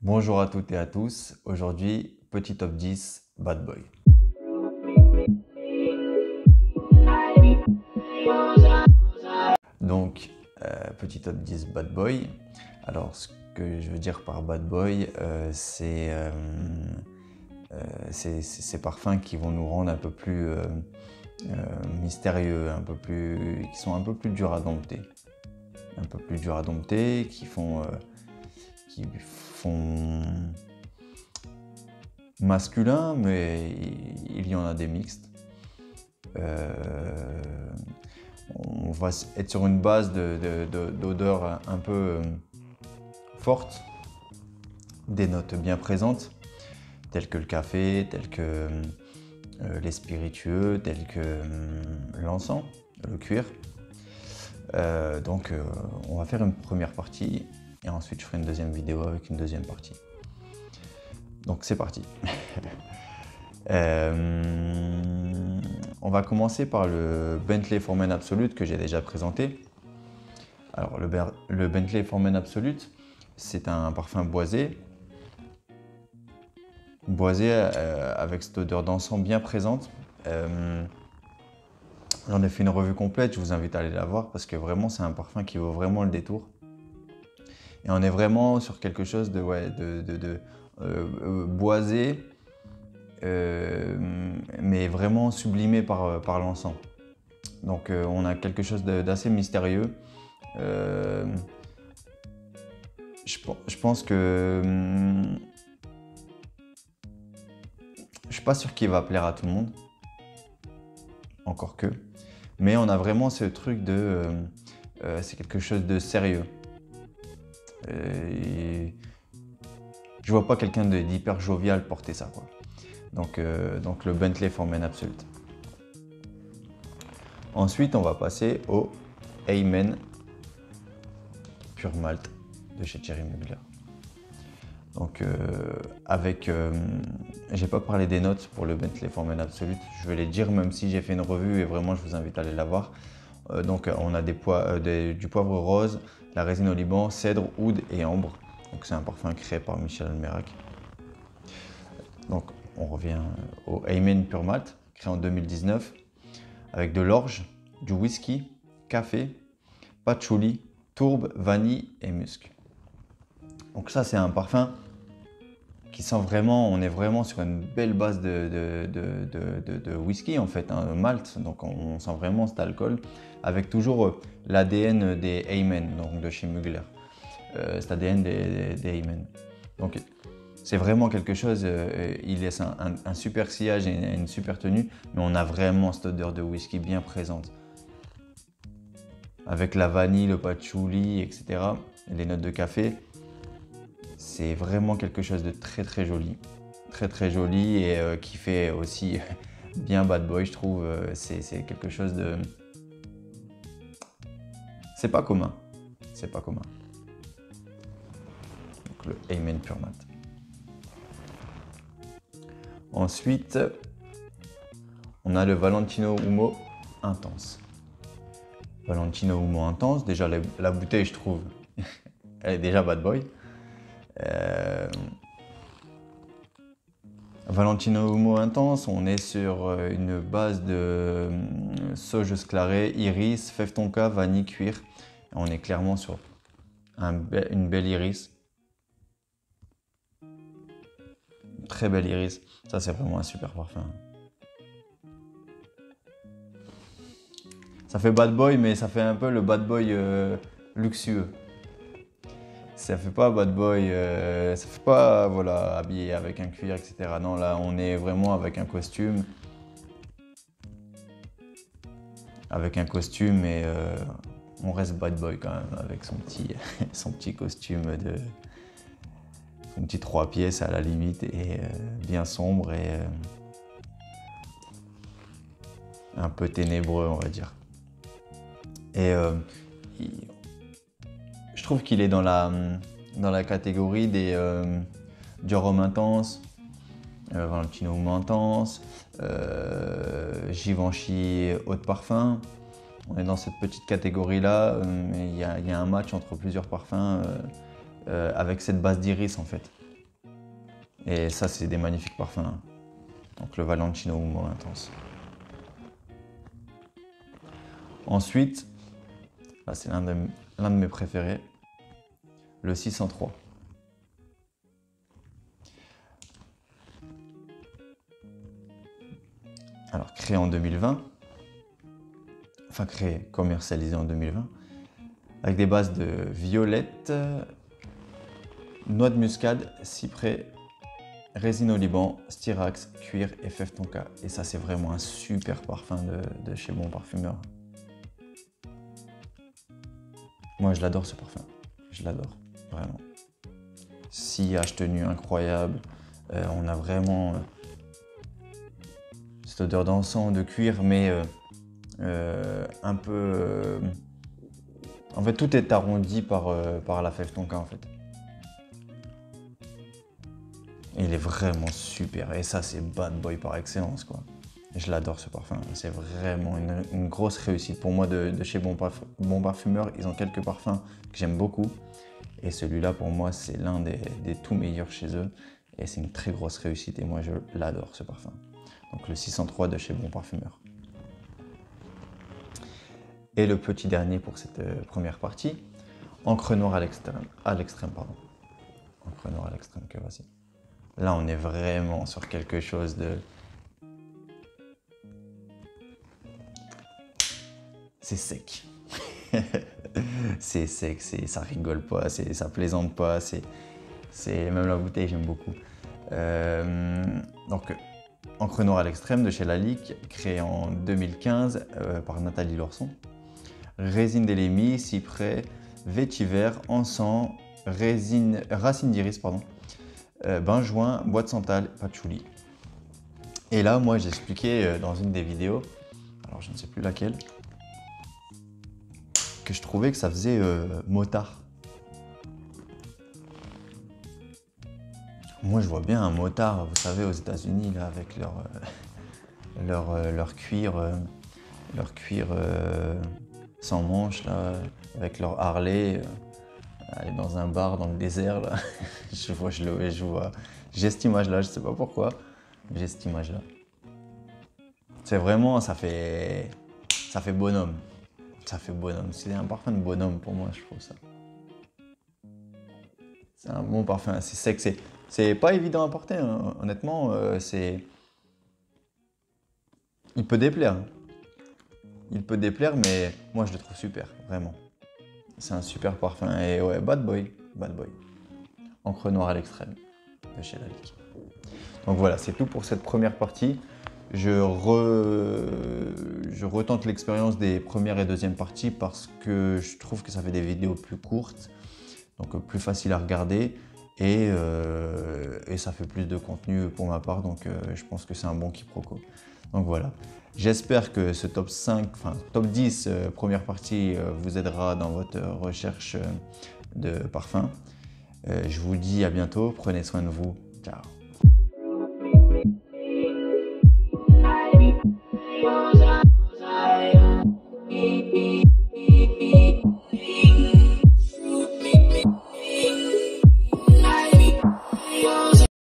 Bonjour à toutes et à tous, aujourd'hui petit top 10 Bad Boy. Donc petit top 10 Bad Boy. Alors ce que je veux dire par Bad Boy, c'est ces parfums qui vont nous rendre un peu plus mystérieux, qui sont un peu plus durs à dompter. Un peu plus durs à dompter, qui font masculin, mais il y en a des mixtes. On va être sur une base d'odeurs un peu fortes, des notes bien présentes, telles que le café, telles que les spiritueux, tels que l'encens, le cuir. Donc on va faire une première partie et ensuite je ferai une deuxième vidéo avec une deuxième partie. Donc c'est parti. On va commencer par le Bentley For Men Absolute que j'ai déjà présenté. Alors le Bentley For Men Absolute, c'est un parfum boisé. Avec cette odeur d'encens bien présente. J'en ai fait une revue complète, je vous invite à aller la voir parce que vraiment c'est un parfum qui vaut vraiment le détour. Et on est vraiment sur quelque chose de boisé, mais vraiment sublimé par l'encens. Donc on a quelque chose d'assez mystérieux. Je pense que je suis pas sûr qu'il va plaire à tout le monde, encore que. Mais on a vraiment ce truc de, c'est quelque chose de sérieux. Et je vois pas quelqu'un d'hyper jovial porter ça, quoi. Donc le Bentley For Men Absolute. Ensuite, on va passer au Amen Pure Malt de chez Thierry Mugler. Donc j'ai pas parlé des notes pour le Bentley For Men Absolute, je vais les dire même si j'ai fait une revue et vraiment je vous invite à aller la voir. Donc on a du poivre rose, la résine au Liban, cèdre, oud et ambre. Donc c'est un parfum créé par Michel Almerac. Donc on revient au Amen Pure Malt, créé en 2019, avec de l'orge, du whisky, café, patchouli, tourbe, vanille et musc. Donc ça c'est un parfum qui sent vraiment, on est vraiment sur une belle base de whisky en fait, hein, malt, donc on sent vraiment cet alcool, avec toujours l'ADN des Amen, donc de chez Mugler, cet ADN des Amen. Donc c'est vraiment quelque chose, il laisse un super sillage et une super tenue, mais on a vraiment cette odeur de whisky bien présente. Avec la vanille, le patchouli, etc., les notes de café, c'est vraiment quelque chose de très très joli. Très très joli et qui fait aussi bien bad boy, je trouve. C'est quelque chose de... C'est pas commun. C'est pas commun. Donc le Amen Pure Malt. Ensuite, on a le Valentino Humo Intense. Valentino Humo Intense, déjà la bouteille, je trouve, elle est déjà bad boy. Valentino Humo Intense, on est sur une base de sauge sclarée, iris, fève tonka, vanille, cuir. On est clairement sur une belle iris. Une très belle iris. Ça, c'est vraiment un super parfum. Ça fait bad boy, mais ça fait un peu le bad boy luxueux. Ça fait pas bad boy, ça fait pas voilà, habillé avec un cuir, etc. Non, là, on est vraiment avec un costume. Avec un costume et on reste bad boy quand même avec son petit costume son petit 3 pièces à la limite et bien sombre et un peu ténébreux, on va dire. Et je trouve qu'il est dans la catégorie du rhum intense, Valentino Humo Intense, Givenchy Eau de Parfum. On est dans cette petite catégorie-là, mais il y a un match entre plusieurs parfums avec cette base d'iris en fait. Et ça, c'est des magnifiques parfums, hein. Donc le Valentino Humo Intense. Ensuite, là c'est l'un de mes préférés, le 603. Alors créé en 2020, enfin créé, commercialisé en 2020, avec des bases de violette, noix de muscade, cyprès, résine au Liban, styrax, cuir et fève tonka. Et ça, c'est vraiment un super parfum de chez Bon Parfumeur. Moi, je l'adore ce parfum. Je l'adore, vraiment. Sillage tenue incroyable. On a vraiment cette odeur d'encens, de cuir, mais un peu... En fait, tout est arrondi par la fève tonka, en fait. Il est vraiment super. Et ça, c'est bad boy par excellence, quoi. Je l'adore, ce parfum. C'est vraiment une grosse réussite. Pour moi, de chez Bon Parfumeur, ils ont quelques parfums que j'aime beaucoup. Et celui-là, pour moi, c'est l'un des tout meilleurs chez eux. Et c'est une très grosse réussite. Et moi, je l'adore, ce parfum. Donc, le 603 de chez Bon Parfumeur. Et le petit dernier pour cette première partie, encre noire à l'extrême, pardon. Encre noire à l'extrême, que voici. Là, on est vraiment sur quelque chose de... C'est sec. C'est sec, ça rigole pas, ça plaisante pas. Même la bouteille, j'aime beaucoup. Donc, encre noire à l'extrême de chez Lalique, créée en 2015 par Nathalie Lorson. Résine d'élémie, cyprès, vétiver, encens, racine d'iris, pardon. Benjoin, bois de santal, patchouli. Et là, moi, j'ai expliqué dans une des vidéos, alors je ne sais plus laquelle, que je trouvais que ça faisait motard. Moi, je vois bien un motard, vous savez, aux États-Unis, là, avec leur cuir, sans manches, là, avec leur Harley. Aller dans un bar dans le désert, là, j'ai cette image-là, je sais pas pourquoi, j'ai cette image-là. C'est vraiment, ça fait bonhomme. Ça fait bonhomme. C'est un parfum de bonhomme pour moi, je trouve ça. C'est un bon parfum, c'est sec, c'est pas évident à porter, hein. Honnêtement, il peut déplaire. Il peut déplaire, mais moi je le trouve super, vraiment. C'est un super parfum et ouais, bad boy. Encre noire à l'extrême de chez Lalique. Donc voilà, c'est tout pour cette première partie. Je retente l'expérience des premières et deuxième parties parce que je trouve que ça fait des vidéos plus courtes, donc plus facile à regarder et ça fait plus de contenu pour ma part, donc je pense que c'est un bon quiproquo. Donc voilà. J'espère que ce top 10 première partie vous aidera dans votre recherche de parfums. Je vous dis à bientôt, prenez soin de vous, ciao.